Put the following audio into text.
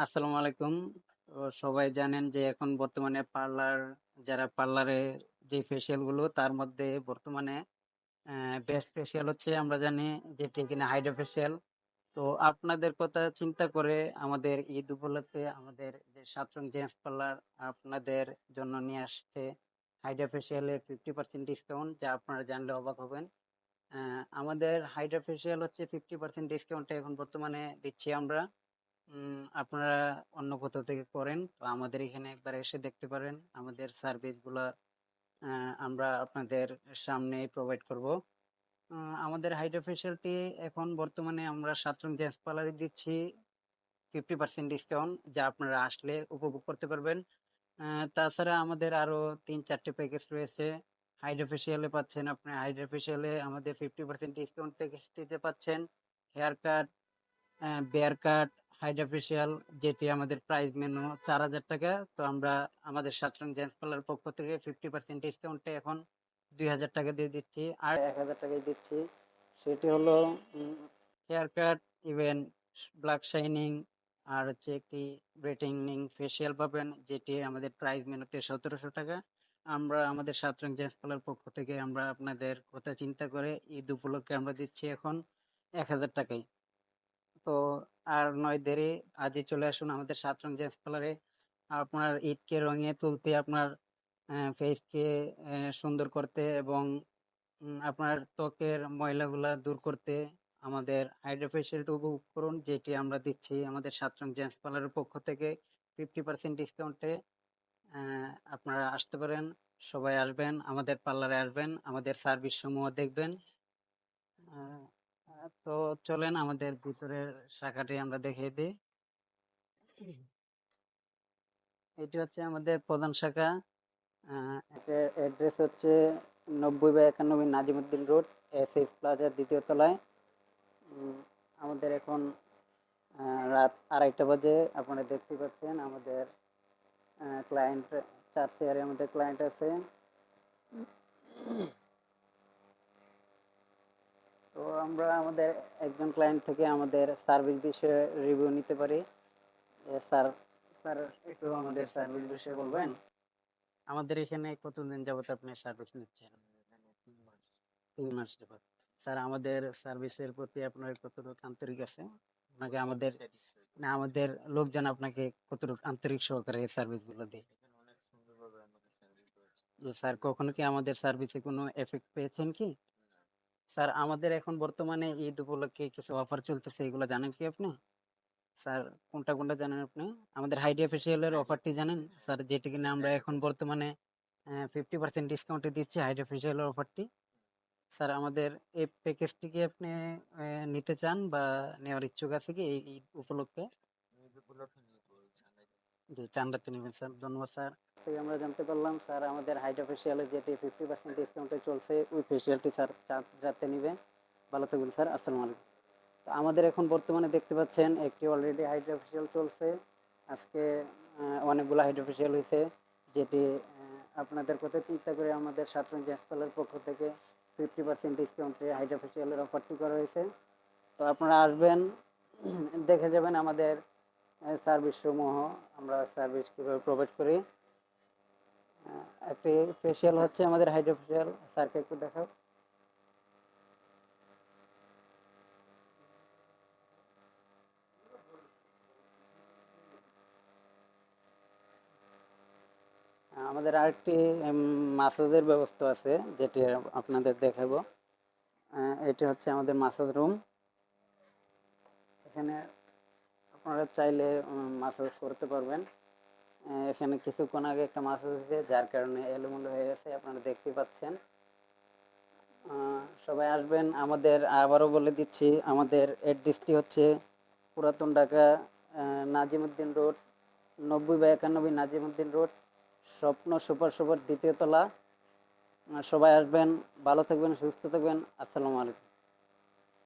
আসসালামু আলাইকুম। তো সবাই জানেন যে এখন বর্তমানে যারা পার্লারে যে ফেসিয়াল গুলো তার মধ্যে বর্তমানে বেস্ট ফেসিয়াল হচ্ছে আমরা জানি যেটি কিনা হাইড্রা ফেসিয়াল। তো আপনাদের কথা চিন্তা করে আমাদের ঈদ উপলক্ষে আমাদের যে সাতরং জেন্টস পার্লার আপনাদের জন্য নিয়ে আসছে হাইড্রা ফেসিয়ালের 50% ডিসকাউন্ট, যা আপনারা জানলে অবাক হবেন। আমাদের হাইড্রা ফেসিয়াল হচ্ছে 50% ডিসকাউন্টে এখন বর্তমানে দিচ্ছি আমরা। আপনারা অন্য কোথাও থেকে করেন তো আমাদের এখানে একবার এসে দেখতে পারেন আমাদের সার্ভিসগুলো। আমরা আপনাদের সামনে প্রোভাইড করব। আমাদের হাইড্রা ফেশিয়ালটি এখন বর্তমানে আমরা সাতরং জেন্টস পার্লারে দিচ্ছি 50% ডিসকাউন্ট, যা আপনারা আসলে উপভোগ করতে পারবেন। তাছাড়া আমাদের আরো 3-4টে প্যাকেজ রয়েছে। হাইড্রা ফেশিয়ালে আমাদের 50% ডিসকাউন্ট প্যাকেজটিতে পাচ্ছেন হেয়ার কাট, বেয়ার কাট, হাইড্রা ফেশিয়াল, যেটি আমাদের প্রাইস মেনু 4,000 টাকা। তো আমরা আমাদের সাতরং জেন্টস পার্লার পক্ষ থেকে 50% ডিসকাউন্টে এখন 2,000 টাকা দিয়ে দিচ্ছি, আর 1,000 টাকায় দিচ্ছি। সেটি হলো hair cut, even black shining, আর হচ্ছে একটি ব্রেটেনিং ফেশিয়াল পাবেন, যেটি আমাদের প্রাইস মেনুতে 1,700 টাকা। আমরা আমাদের সাতরং জেন্টস পার্লার পক্ষ থেকে আমরা আপনাদের কথা চিন্তা করে ঈদ উপলক্ষে আমরা দিচ্ছি এখন 1,000 টাকায়। তো আর নয় দেরি, আজই চলে আসুন আমাদের সাতরং জেন্টস পার্লারে। আপনার ঈদকে রঙিয়ে তুলতে, আপনার ফেসকে সুন্দর করতে এবং আপনার ত্বকের ময়লাগুলা দূর করতে আমাদের হাইড্রা ফেশিয়ালটা উপভোগ করুন, যেটি আমরা দিচ্ছি আমাদের সাতরং জেন্টস পার্লারের পক্ষ থেকে 50% ডিসকাউন্টে। আপনারা আসতে পারেন, সবাই আসবেন, আমাদের পার্লারে আসবেন, আমাদের সার্ভিস সমূহ দেখবেন। আহ, তো চলেন আমাদের ভিতরের শাখাটি আমরা দেখিয়ে দিই। এটি হচ্ছে আমাদের প্রধান শাখা। এটার অ্যাড্রেস হচ্ছে 90/91 নাজিমুদ্দিন রোড, এস প্লাজার দ্বিতীয় তলায়। উম, আমাদের এখন রাত 2:30 বাজে। আপনারা দেখতে পাচ্ছেন আমাদের ক্লায়েন্ট, 4 চেয়ারে আমাদের ক্লায়েন্ট আছে। তো আমরা আমাদের একজন ক্লায়েন্ট থেকে আমাদের সার্ভিস বিষয়ে রিভিউ নিতে পারি। স্যার, স্যার একটু আমাদের সার্ভিস বিষয়ে বলবেন? আমাদের এখানে কতদিন যাবত আপনি সার্ভিস নিচ্ছেন? 3 মাস যাবত। স্যার, আমাদের সার্ভিসের প্রতি আপনার কতটুকু আন্তরিক আছে? আপনাকে আমাদের না আমাদের লোকজন আপনাকে কতটুকু আন্তরিক সহকারে এই সার্ভিস গুলো দেয়? যে স্যার, কখনো কি আমাদের সার্ভিসে কোনো এফেক্ট পেয়েছেন কি? স্যার, আমাদের এখন বর্তমানে ঈদ উপলক্ষে কিছু অফার চলতেছে, এগুলো জানেন কি আপনি? স্যার, কোনটা কোনটা জানেন আপনি? আমাদের হাইড্রা ফেসিয়ালের অফারটি জানেন স্যার, যেটি কিনা আমরা এখন বর্তমানে 50% ডিসকাউন্টে দিচ্ছি হাইড্রা ফেসিয়ালের অফারটি। স্যার, আমাদের এই প্যাকেজটি কি আপনি নিতে চান বা নেওয়ার ইচ্ছুক আছে কি এই ঈদ উপলক্ষে? জি, চান্দাতে নেবেন স্যার, ধন্যবাদ স্যার। থেকে আমরা জানতে পারলাম স্যার আমাদের হাইড্রা ফেসিয়ালে যেটি 50% ডিসকাউন্টে চলছে ওই ফেসিয়ালটি স্যার রাতে নেবেন। ভালো থাকবেন স্যার, আসসালামু আলাইকুম। তো আমাদের এখন বর্তমানে দেখতে পাচ্ছেন একটি অলরেডি হাইড্রা ফেসিয়াল চলছে। আজকে অনেকগুলো হাইড্রা ফেসিয়াল হয়েছে, যেটি আপনাদের কথা চিন্তা করে আমাদের সাতরং জেন্টস পার্লারের পক্ষ থেকে 50% ডিসকাউন্টে হাইড্রা ফেসিয়ালের অফারটি করা হয়েছে। তো আপনারা আসবেন, দেখে যাবেন আমাদের সার্ভিস সমূহ, আমরা সার্ভিস কীভাবে প্রোভাইড করি। একটি ফেসিয়াল হচ্ছে আমাদের হাইড্রা ফেসিয়াল, স্যারকে একটু দেখাও। আমাদের আরেকটি মাসাজের ব্যবস্থা আছে, যেটি আপনাদের দেখাবো। এটি হচ্ছে আমাদের মাসাজ রুম। এখানে আপনারা চাইলে মাসাজ করতে পারবেন। এখানে কিছুক্ষণ আগে একটা মাসাজ হয়েছে, যার কারণে এলোমেলো হয়ে গেছে, আপনারা দেখতে পাচ্ছেন। সবাই আসবেন। আমাদের আবারও বলে দিচ্ছি, আমাদের অ্যাড্রেসটি হচ্ছে পুরাতন ঢাকা, নাজিমুদ্দিন রোড, 90/91 নাজিমুদ্দিন রোড, স্বপ্ন সুপার দ্বিতীয় তলা। সবাই আসবেন, ভালো থাকবেন, সুস্থ থাকবেন, আসসালামু আলাইকুম।